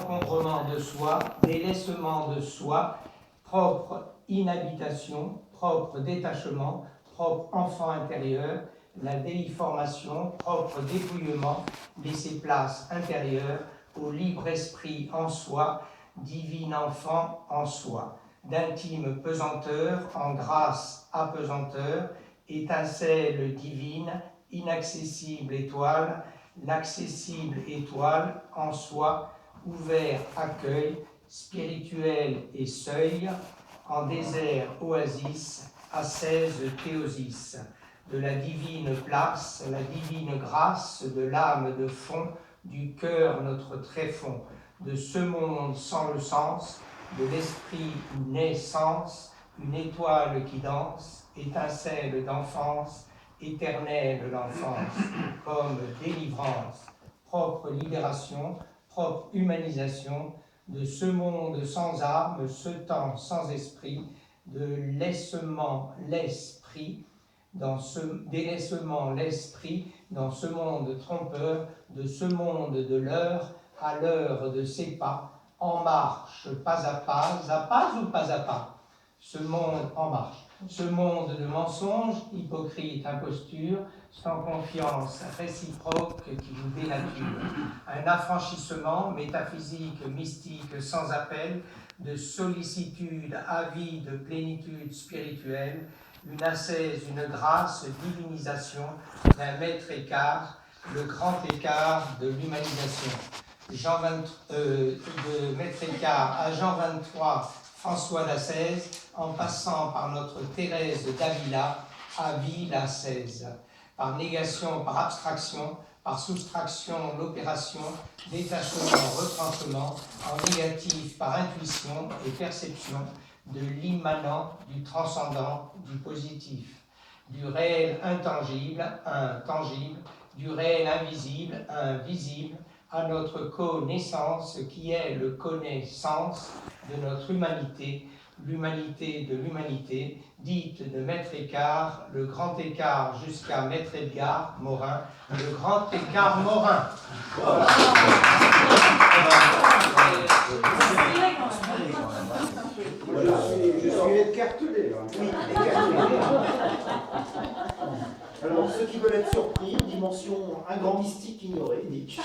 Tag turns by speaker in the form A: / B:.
A: désencombrement de soi, délaissement de soi, propre inhabitation, propre détachement, propre enfant intérieur, la déformation, propre dépouillement, laisser place intérieure au libre esprit en soi, divin enfant en soi, d'intime pesanteur en grâce apesanteur, étincelle divine, inaccessible étoile, l'accessible étoile en soi, ouvert accueil, spirituel et seuil, en désert oasis, ascèse théosis, de la divine place, la divine grâce, de l'âme de fond, du cœur notre tréfonds, de ce monde sans le sens, de l'esprit naissance, une étoile qui danse, étincelle d'enfance, éternelle l'enfance, comme délivrance, propre libération, propre humanisation, de ce monde sans âme, ce temps sans esprit, de laissement l'esprit, délaissement l'esprit dans ce monde trompeur, de ce monde de l'heure à l'heure de ses pas, en marche, pas à pas ou pas à pas, ce monde en marche, ce monde de mensonges, hypocrite, imposture, sans confiance réciproque qui vous dénature, un affranchissement métaphysique, mystique, sans appel, de sollicitude avide, plénitude spirituelle, une ascèse, une grâce, divinisation d'un maître écart, le grand écart de l'humanisation. De maître écart à Jean 23, François d'Assise, en passant par notre Thérèse d'Avila à Villa 16. Par négation, par abstraction, par soustraction, l'opération, détachement, retranchement, en négatif, par intuition et perception, de l'immanent, du transcendant, du positif, du réel intangible à un tangible, du réel invisible à un visible, à notre connaissance qui est le connaissance de notre humanité, l'humanité de l'humanité, dite de Maître Écart, le grand écart jusqu'à Maître Edgar Morin, le grand écart Morin. Voilà.
B: Je suis écartelé là. Oui, écartelé. Alors, ceux qui veulent être surpris, dimension un grand mystique ignoré, Nietzsche.